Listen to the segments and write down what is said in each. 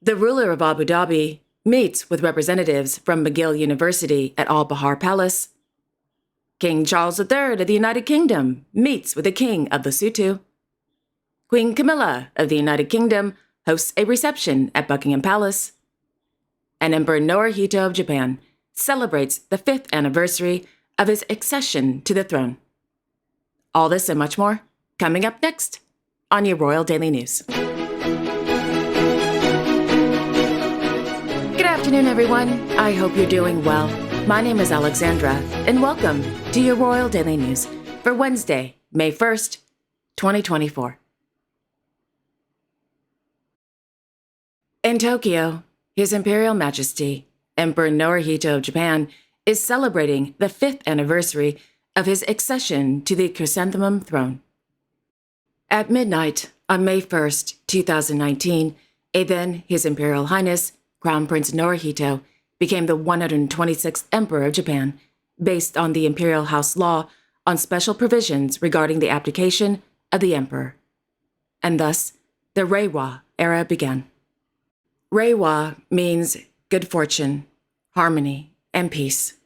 The ruler of Abu Dhabi meets with representatives from McGill University at Al Bahar Palace. King Charles III of the United Kingdom meets with the King of Lesotho. Queen Camilla of the United Kingdom hosts a reception at Buckingham Palace. And Emperor Naruhito of Japan celebrates the 5th anniversary of his accession to the throne. All this and much more coming up next on your Royal Daily News. Good afternoon, everyone. I hope you're doing well. My name is Alexandra, and welcome to your Royal Daily News for Wednesday, May 1st, 2024. In Tokyo, His Imperial Majesty, Emperor Naruhito of Japan, is celebrating the 5th anniversary of his accession to the chrysanthemum throne. At midnight on May 1st, 2019, then His Imperial Highness, Crown Prince Naruhito, became the 126th Emperor of Japan, based on the Imperial House Law on special provisions regarding the abdication of the Emperor. And thus, the Reiwa era began. Reiwa means good fortune, harmony, and peace.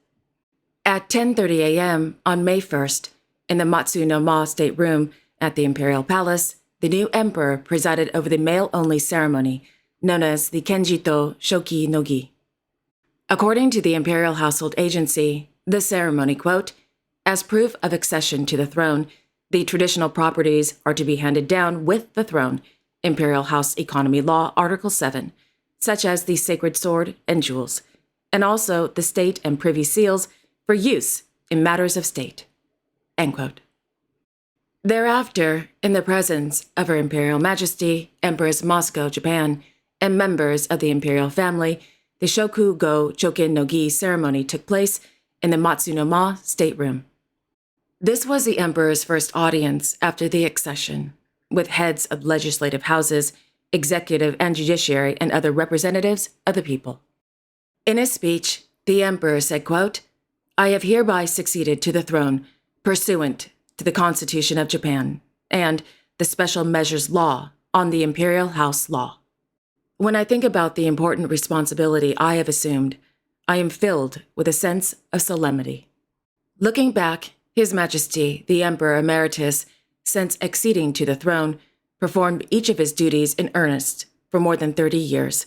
At 10:30 a.m. on May 1st, in the Matsu-no-ma stateroom at the Imperial Palace, the new emperor presided over the male-only ceremony known as the Kenjito Shoki no Gi. According to the Imperial Household Agency, the ceremony, quote, as proof of accession to the throne, the traditional properties are to be handed down with the throne, Imperial House Economy Law, Article 7, such as the sacred sword and jewels, and also the state and privy seals for use in matters of state, end quote. Thereafter, in the presence of Her Imperial Majesty, Empress Moscow, Japan, and members of the imperial family, the Shoku-go Chokin no Gi ceremony took place in the Matsu-no-ma stateroom. This was the emperor's first audience after the accession, with heads of legislative houses, executive and judiciary, and other representatives of the people. In his speech, the emperor said, quote, I have hereby succeeded to the throne pursuant to the Constitution of Japan and the Special Measures Law on the Imperial House Law. When I think about the important responsibility I have assumed, I am filled with a sense of solemnity. Looking back, His Majesty, the Emperor Emeritus, since acceding to the throne, performed each of his duties in earnest for more than 30 years,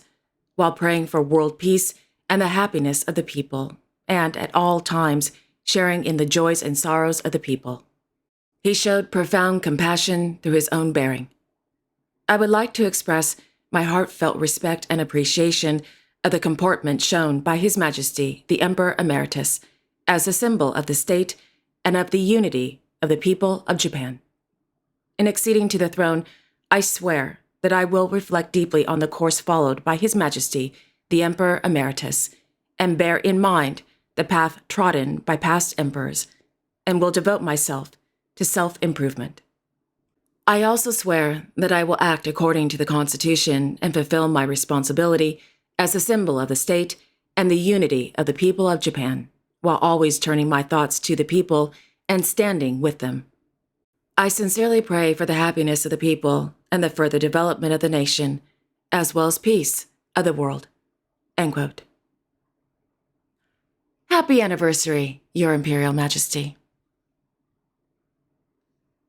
while praying for world peace and the happiness of the people, and at all times sharing in the joys and sorrows of the people. He showed profound compassion through his own bearing. I would like to express my heartfelt respect and appreciation of the comportment shown by His Majesty, the Emperor Emeritus, as a symbol of the state and of the unity of the people of Japan. In acceding to the throne, I swear that I will reflect deeply on the course followed by His Majesty, the Emperor Emeritus, and bear in mind the path trodden by past emperors, and will devote myself to self-improvement. I also swear that I will act according to the Constitution and fulfill my responsibility as a symbol of the state and the unity of the people of Japan, while always turning my thoughts to the people and standing with them. I sincerely pray for the happiness of the people and the further development of the nation, as well as peace of the world, end quote. Happy anniversary, Your Imperial Majesty.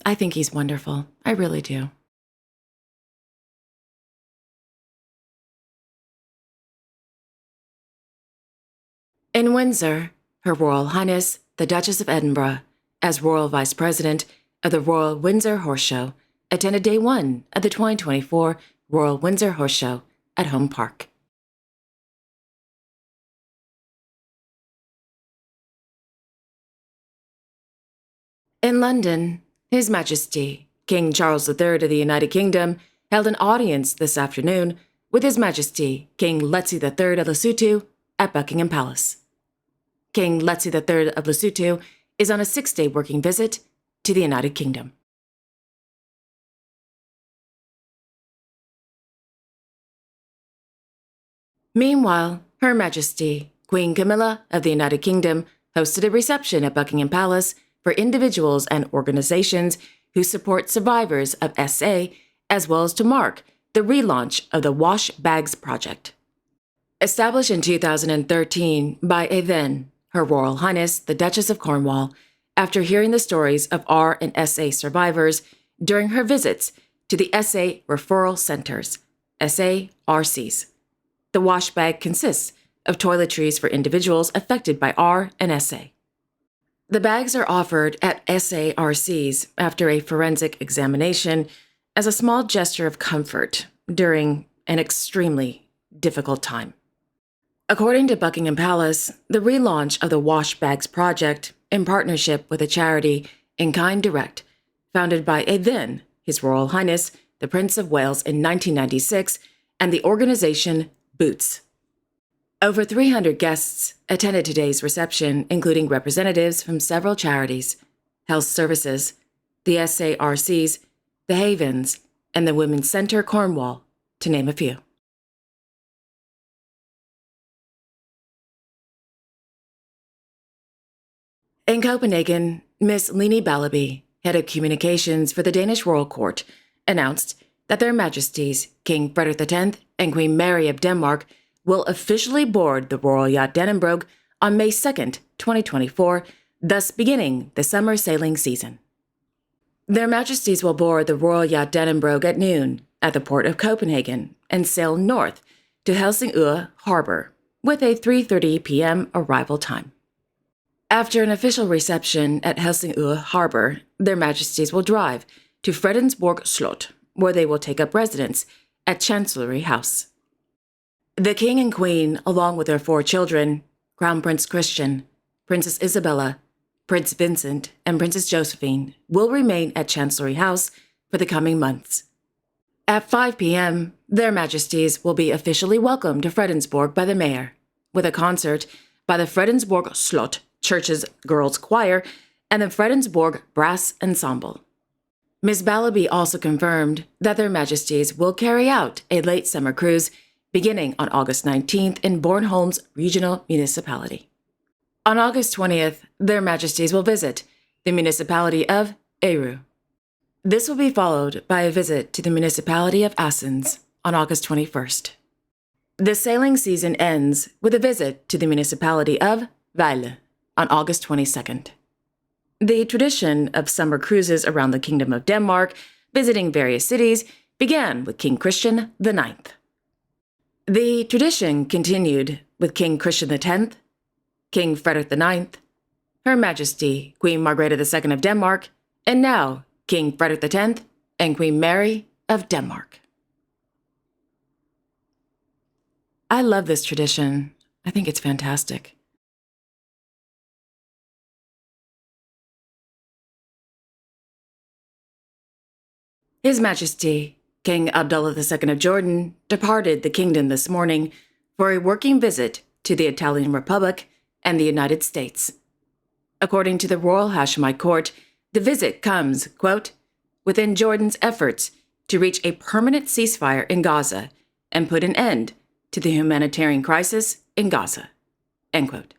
I think he's wonderful. I really do. In Windsor, Her Royal Highness, the Duchess of Edinburgh, as Royal Vice President of the Royal Windsor Horse Show, attended Day 1 of the 2024 Royal Windsor Horse Show at Home Park. In London, His Majesty, King Charles III of the United Kingdom, held an audience this afternoon with His Majesty, King Letsie III of Lesotho, at Buckingham Palace. King Letsie III of Lesotho is on a 6-day working visit to the United Kingdom. Meanwhile, Her Majesty, Queen Camilla of the United Kingdom, hosted a reception at Buckingham Palace for individuals and organizations who support survivors of SA, as well as to mark the relaunch of the Wash Bags Project. Established in 2013 by a then Her Royal Highness the Duchess of Cornwall, after hearing the stories of R and SA survivors during her visits to the SA Referral Centers, SARCs. The wash bag consists of toiletries for individuals affected by R and SA. The bags are offered at SARCs after a forensic examination as a small gesture of comfort during an extremely difficult time. According to Buckingham Palace, the relaunch of the Wash Bags Project, in partnership with a charity In Kind Direct, founded by a then His Royal Highness the Prince of Wales in 1996, and the organization Boots. Over 300 guests attended today's reception, including representatives from several charities, health services, the SARCs, the Havens, and the Women's Centre Cornwall, to name a few. In Copenhagen, Miss Lene Ballaby, head of communications for the Danish Royal Court, announced that Their Majesties King Frederik X and Queen Mary of Denmark will officially board the Royal Yacht Dannebrog on May 2, 2024, thus beginning the summer sailing season. Their Majesties will board the Royal Yacht Dannebrog at noon at the port of Copenhagen and sail north to Helsingør Harbor with a 3:30 p.m. arrival time. After an official reception at Helsingør Harbor, Their Majesties will drive to Fredensborg Slot, where they will take up residence at Chancellery House. The King and Queen, along with their 4 children, Crown Prince Christian, Princess Isabella, Prince Vincent, and Princess Josephine, will remain at Chancellery House for the coming months. At 5 p.m., Their Majesties will be officially welcomed to Fredensborg by the mayor, with a concert by the Fredensborg Slot Church's Girls' Choir and the Fredensborg Brass Ensemble. Ms. Ballaby also confirmed that Their Majesties will carry out a late summer cruise beginning on August 19th in Bornholm's regional municipality. On August 20th, Their Majesties will visit the municipality of Ærø. This will be followed by a visit to the municipality of Assens on August 21st. The sailing season ends with a visit to the municipality of Vejle on August 22nd. The tradition of summer cruises around the Kingdom of Denmark, visiting various cities, began with King Christian IX. The tradition continued with King Christian X, King Frederik IX, Her Majesty Queen Margrethe II of Denmark, and now King Frederik X and Queen Mary of Denmark. I love this tradition. I think it's fantastic. His Majesty, King Abdullah II of Jordan, departed the kingdom this morning for a working visit to the Italian Republic and the United States. According to the Royal Hashemite Court, the visit comes, quote, within Jordan's efforts to reach a permanent ceasefire in Gaza and put an end to the humanitarian crisis in Gaza, end quote.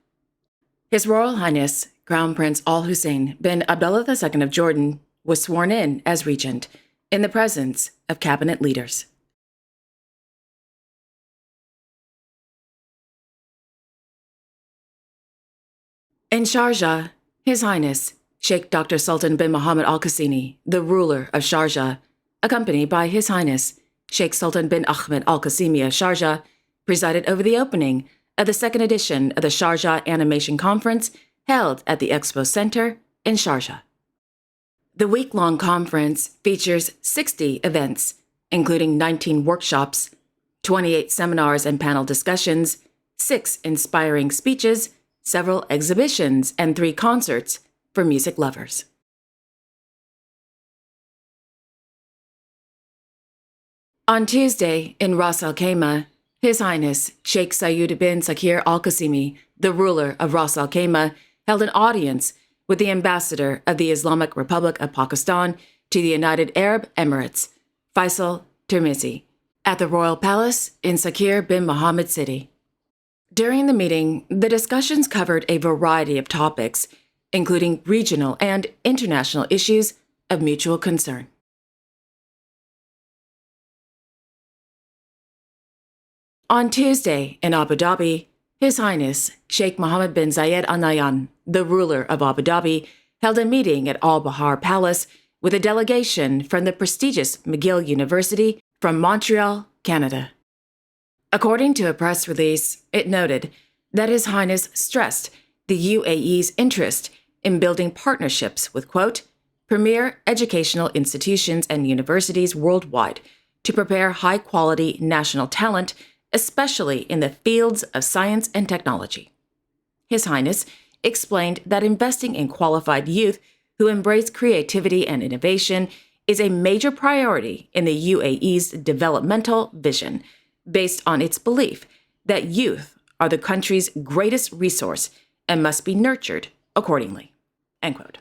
His Royal Highness, Crown Prince Al Hussein bin Abdullah II of Jordan, was sworn in as regent in the presence of cabinet leaders. In Sharjah, His Highness Sheikh Dr. Sultan bin Mohammed Al Qasimi, the ruler of Sharjah, accompanied by His Highness Sheikh Sultan bin Ahmed Al Qasimi of Sharjah, presided over the opening of the second edition of the Sharjah Animation Conference held at the Expo Center in Sharjah. The week-long conference features 60 events, including 19 workshops, 28 seminars and panel discussions, 6 inspiring speeches, several exhibitions, and 3 concerts for music lovers. On Tuesday, in Ras Al Khaimah, His Highness Sheikh Sayyid bin Sakir Al Qasimi, the ruler of Ras Al Khaimah, held an audience with the ambassador of the Islamic Republic of Pakistan to the United Arab Emirates, Faisal Tirmizi, at the Royal Palace in Sakir bin Mohammed City. During the meeting, the discussions covered a variety of topics, including regional and international issues of mutual concern. On Tuesday in Abu Dhabi, His Highness Sheikh Mohammed bin Zayed Al Nahyan, the ruler of Abu Dhabi, held a meeting at Al Bahar Palace with a delegation from the prestigious McGill University from Montreal, Canada. According to a press release, it noted that His Highness stressed the UAE's interest in building partnerships with, quote, premier educational institutions and universities worldwide to prepare high-quality national talent, especially in the fields of science and technology. His Highness explained that investing in qualified youth who embrace creativity and innovation is a major priority in the UAE's developmental vision, based on its belief that youth are the country's greatest resource and must be nurtured accordingly. End quote.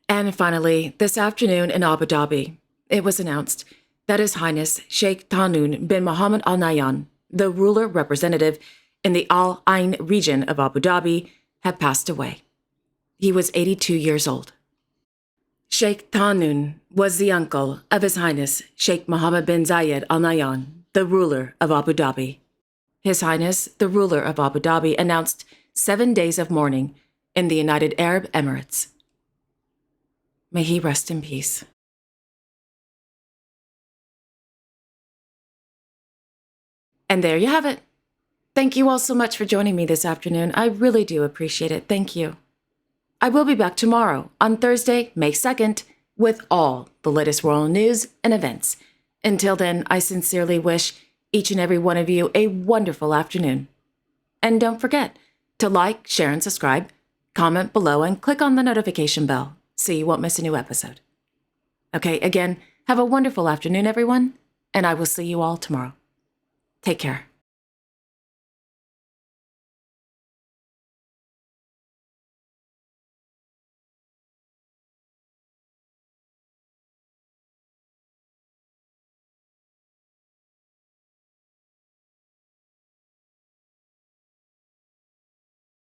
And finally, this afternoon in Abu Dhabi, it was announced that His Highness Sheikh Tahnoon bin Mohammed Al Nahyan, the ruler representative in the Al Ain region of Abu Dhabi, had passed away. He was 82 years old. Sheikh Tahnoon was the uncle of His Highness Sheikh Mohammed bin Zayed Al Nahyan, the ruler of Abu Dhabi. His Highness, the ruler of Abu Dhabi, announced 7 days of mourning in the United Arab Emirates. May he rest in peace. And there you have it. Thank you all so much for joining me this afternoon. I really do appreciate it. Thank you. I will be back tomorrow on Thursday, May 2nd, with all the latest royal news and events. Until then, I sincerely wish each and every one of you a wonderful afternoon. And don't forget to like, share, and subscribe, comment below, and click on the notification bell so you won't miss a new episode. Okay, again, have a wonderful afternoon, everyone, and I will see you all tomorrow. Take care.